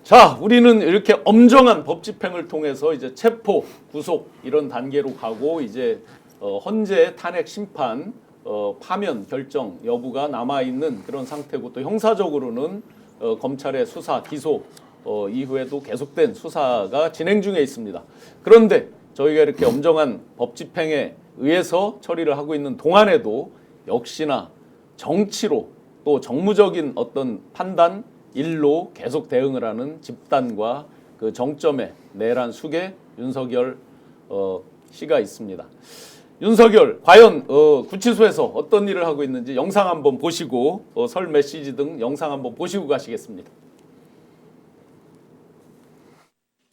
자, 우리는 이렇게 엄정한 법 집행을 통해서 이제 체포, 구속 이런 단계로 가고 이제 헌재 탄핵 심판, 파면 결정 여부가 남아 있는 그런 상태고 또 형사적으로는 검찰의 수사, 기소 이후에도 계속된 수사가 진행 중에 있습니다. 그런데 저희가 이렇게 엄정한 법 집행에 의해서 처리를 하고 있는 동안에도 역시나 정치로 또 정무적인 어떤 판단, 일로 계속 대응을 하는 집단과 그 정점에 내란 숙의 윤석열 씨가 있습니다. 윤석열 과연 구치소에서 어떤 일을 하고 있는지 영상 한번 보시고 설 메시지 등 영상 한번 보시고 가시겠습니다.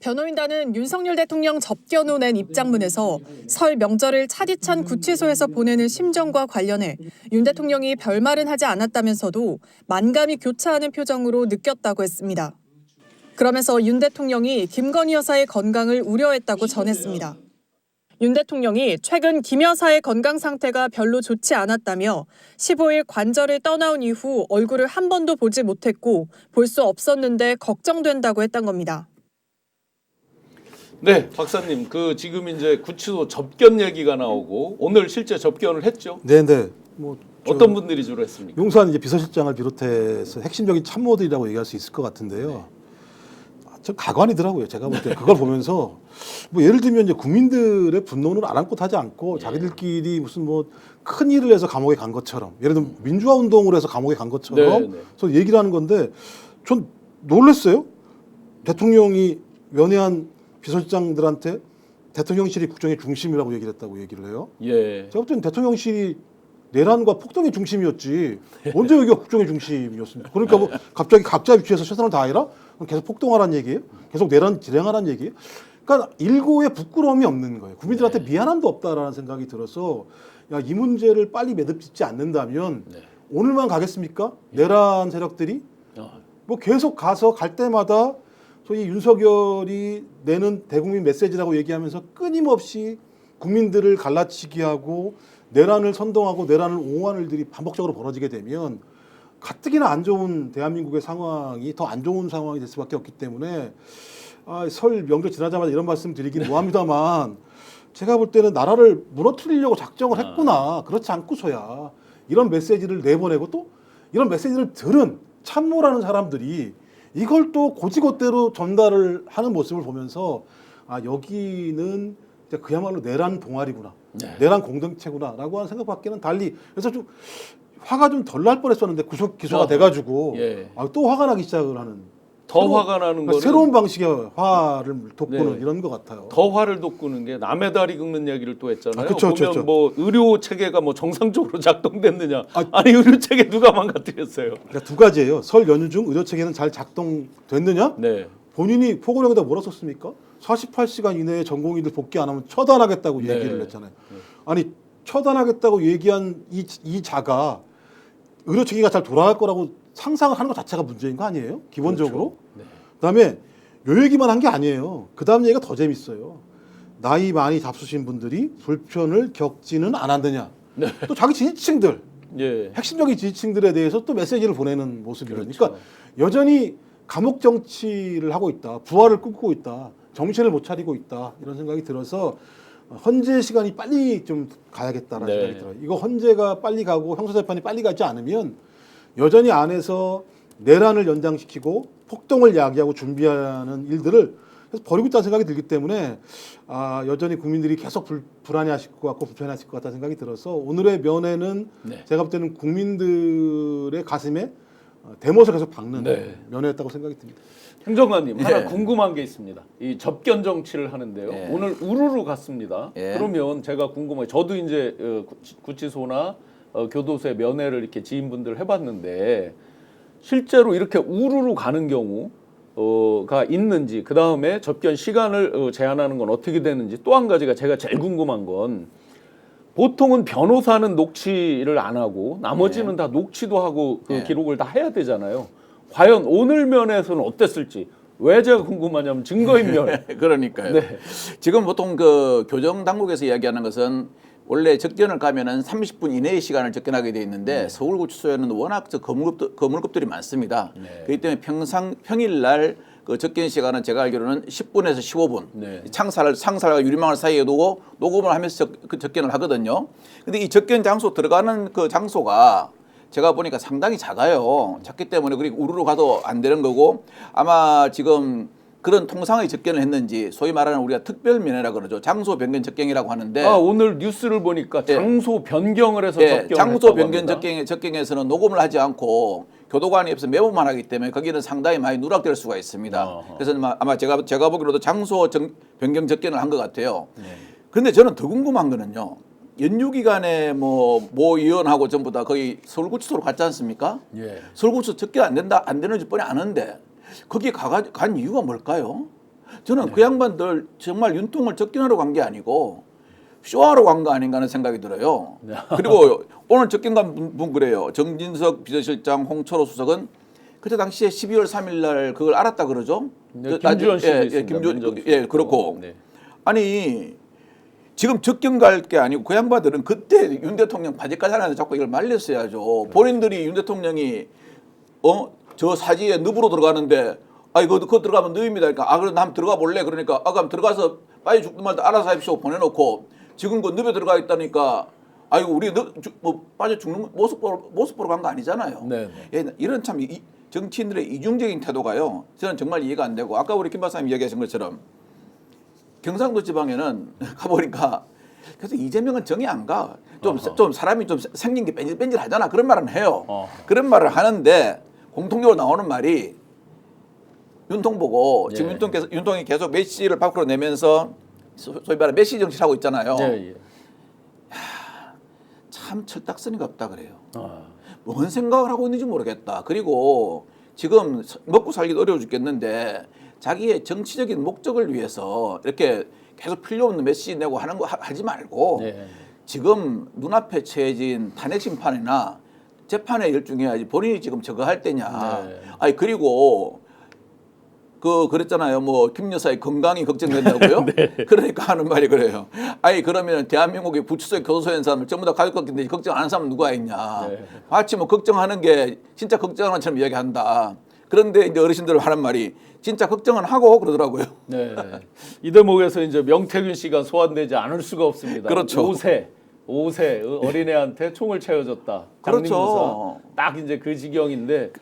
변호인단은 윤석열 대통령 접견 후 낸 입장문에서 설 명절을 차디찬 구치소에서 보내는 심정과 관련해 윤 대통령이 별말은 하지 않았다면서도 만감이 교차하는 표정으로 느꼈다고 했습니다. 그러면서 윤 대통령이 김건희 여사의 건강을 우려했다고 전했습니다. 윤 대통령이 최근 김 여사의 건강 상태가 별로 좋지 않았다며 15일 관저를 떠나온 이후 얼굴을 한 번도 보지 못했고 볼 수 없었는데 걱정된다고 했던 겁니다. 네, 박사님, 그 지금 이제 구치소 접견 얘기가 나오고 오늘 실제 접견을 했죠? 네네. 어떤 분들이 주로 했습니까? 용산 이제 비서실장을 비롯해서 핵심적인 참모들이라고 얘기할 수 있을 것 같은데요. 네. 저 가관이더라고요. 제가 볼 때 그걸 보면서 뭐 예를 들면 이제 국민들의 분노는 아랑곳하지 않고 자기들끼리 무슨 뭐 큰 일을 해서 감옥에 간 것처럼, 예를 들면 민주화 운동을 해서 감옥에 간 것처럼 저 얘기를 하는 건데 전 놀랐어요. 대통령이 면회한 비서실장들한테 대통령실이 국정의 중심이라고 얘기를 했다고 얘기를 해요. 예. 제가 볼 때는 대통령실이 내란과 폭동의 중심이었지 언제 여기가 국정의 중심이었습니까? 그러니까 뭐 갑자기 각자 위치에서 최선을 다해라? 그럼 계속 폭동하라는 얘기예요? 계속 내란 진행하라는 얘기예요? 그러니까 일고의 부끄러움이 없는 거예요. 국민들한테 미안함도 없다라는 생각이 들어서 야, 이 문제를 빨리 매듭짓지 않는다면 오늘만 가겠습니까? 내란 세력들이 뭐 계속 가서 갈 때마다 소위 윤석열이 내는 대국민 메시지라고 얘기하면서 끊임없이 국민들을 갈라치기 하고 내란을 선동하고 내란을 옹호하는 일들이 반복적으로 벌어지게 되면 가뜩이나 안 좋은 대한민국의 상황이 더 안 좋은 상황이 될 수밖에 없기 때문에 설 명절 지나자마자 이런 말씀 드리긴 뭐합니다만 제가 볼 때는 나라를 무너뜨리려고 작정을 했구나. 그렇지 않고서야 이런 메시지를 내보내고 또 이런 메시지를 들은 참모라는 사람들이 이걸 또 고지고대로 전달을 하는 모습을 보면서 여기는 그야말로 내란 동아리구나. 내란 공동체구나라고 하는 생각밖에는 달리 그래서 좀 화가 좀 덜 날 뻔했었는데 기소가 돼가지고 또 화가 나기 시작을 하는 더 화가 나는 거는 새로운 방식의 화를 돋구는 이런 것 같아요. 더 화를 돋구는 게 남의 다리 긁는 얘기를 또 했잖아요. 그쵸, 보면 그쵸. 뭐 의료 체계가 뭐 정상적으로 작동됐느냐? 아니 의료 체계 누가 망가뜨렸어요? 그러니까 두 가지예요. 설 연휴 중 의료 체계는 잘 작동됐느냐? 네. 본인이 포고령에다 뭐라 썼습니까? 48시간 이내에 전공의들 복귀 안 하면 처단하겠다고 얘기를 했잖아요. 아니 처단하겠다고 얘기한 이 자가 의료 체계가 잘 돌아갈 거라고 상상을 하는 것 자체가 문제인 거 아니에요? 기본적으로. 그렇죠. 그다음에 요 얘기만 한 게 아니에요. 그 다음 얘기가 더 재밌어요. 나이 많이 잡수신 분들이 불편을 겪지는 않았느냐. 또 자기 지지층들, 핵심적인 지지층들에 대해서 또 메시지를 보내는 모습이에요. 그러니까 여전히 감옥 정치를 하고 있다. 부활을 꿈꾸고 있다. 정신을 못 차리고 있다. 이런 생각이 들어서 헌재 시간이 빨리 좀 가야겠다라는 생각이 들어요. 이거 헌재가 빨리 가고 형사재판이 빨리 가지 않으면 여전히 안에서 내란을 연장시키고 폭동을 야기하고 준비하는 일들을 계속 벌이고 있다는 생각이 들기 때문에 여전히 국민들이 계속 불안해하실 것 같고 불편해하실 것 같다는 생각이 들어서 오늘의 면회는 제가 볼 때는 국민들의 가슴에 대못을 계속 박는 면회였다고 생각이 듭니다. 행정관님 하나 궁금한 게 있습니다. 이 접견 정치를 하는데요. 오늘 우르르 갔습니다. 그러면 제가 궁금해요. 저도 이제 구치소나 교도소에 면회를 이렇게 지인분들 해봤는데 실제로 이렇게 우르르 가는 경우가 있는지 그 다음에 접견 시간을 제한하는 건 어떻게 되는지 또 한 가지가 제가 제일 궁금한 건 보통은 변호사는 녹취를 안 하고 나머지는 다 녹취도 하고 그 기록을 다 해야 되잖아요. 과연 오늘 면에서는 어땠을지 왜 제가 궁금하냐면 증거인멸. 그러니까요. 지금 보통 그 교정 당국에서 이야기하는 것은 원래 접견을 가면은 30분 이내의 시간을 접견하게 돼 있는데 서울구치소에는 워낙 거물급들이 많습니다. 그렇기 때문에 평일날 그 접견 시간은 제가 알기로는 10분에서 15분. 네. 창살과 유리망을 사이에 두고 녹음을 하면서 그 접견을 하거든요. 근데 이 접견 장소 들어가는 그 장소가 제가 보니까 상당히 작아요. 작기 때문에 그리고 우르르 가도 안 되는 거고 아마 지금 그런 통상의 접견을 했는지 소위 말하는 우리가 특별면회라 그러죠. 장소 변경 접견이라고 하는데 오늘 뉴스를 보니까 예. 장소 변경을 해서 예, 접견을 장소 했다고 변경 합니다. 접경에서는 녹음을 하지 않고 교도관이 옆에서 메모만 하기 때문에 거기는 상당히 많이 누락될 수가 있습니다. 어허. 그래서 아마 제가 보기로도 장소 변경 접견을 한 것 같아요. 네. 그런데 저는 더 궁금한 거는요. 연휴 기간에 모 의원하고 전부 다 거의 서울구치소로 갔지 않습니까? 예. 서울구치소 접견 안 되는지 뻔히 아는데 거기 간 이유가 뭘까요? 저는 그 양반들 정말 윤통을 접견하러 간 게 아니고 쇼하러 간 거 아닌가 하는 생각이 들어요. 그리고 오늘 접견 간 분 그래요. 정진석 비서실장, 홍철호 수석은 그때 당시에 12월 3일 날 그걸 알았다 그러죠. 네, 김주현 씨도 있습니다. 예, 그렇고. 네. 아니 지금 접견 갈 게 아니고 그 양반들은 그때 윤 대통령 바지까지 하나 자꾸 이걸 말렸어야죠. 본인들이 윤 대통령이 저 사지에 늪으로 들어가는데 그거 들어가면 늪입니다. 그러니까 그럼 나 한번 들어가 볼래? 그러니까 그럼 들어가서 빨리 죽든 말든 알아서 하십시오 보내놓고 지금 그 늪에 들어가 있다니까 우리 빠져 죽는 모습 보러 간 거 아니잖아요. 네. 예, 이런 참 정치인들의 이중적인 태도가요. 저는 정말 이해가 안 되고 아까 우리 김 박사님 이야기하신 것처럼 경상도 지방에는 가보니까 그래서 이재명은 정이 안 가. 좀 사람이 좀 생긴 게 뺀질뺀질하잖아. 그런 말은 해요. 그런 말을 하는데 공통적으로 나오는 말이 윤통 보고 지금 예. 윤통이 계속 메시지를 밖으로 내면서 소위 말하는 메시지 정치를 하고 있잖아요. 예. 참 철딱서니가 없다 그래요. 아. 뭔 생각을 하고 있는지 모르겠다. 그리고 지금 먹고 살기도 어려워 죽겠는데 자기의 정치적인 목적을 위해서 이렇게 계속 필요 없는 메시지 내고 하는 거 하지 말고 네. 지금 눈앞에 처해진 탄핵 심판이나 재판에 열중해야지 본인이 지금 저거 할 때냐. 네. 그리고 그랬잖아요. 김 여사의 건강이 걱정된다고요? 그러니까 하는 말이 그래요. 그러면 대한민국의 구치소에 교도소에 있는 사람을 전부 다 가족 걱정인데 걱정 안 하는 사람은 누가 있냐. 네. 마치 걱정하는 게 진짜 걱정하는 것처럼 이야기한다. 그런데 이제 어르신들 하는 말이 진짜 걱정은 하고 그러더라고요. 네. 이 대목에서 이제 명태균 씨가 소환되지 않을 수가 없습니다. 그렇죠. 5세 어린애한테 총을 채워줬다. 그렇죠. 장림구사. 딱 이제 그 지경인데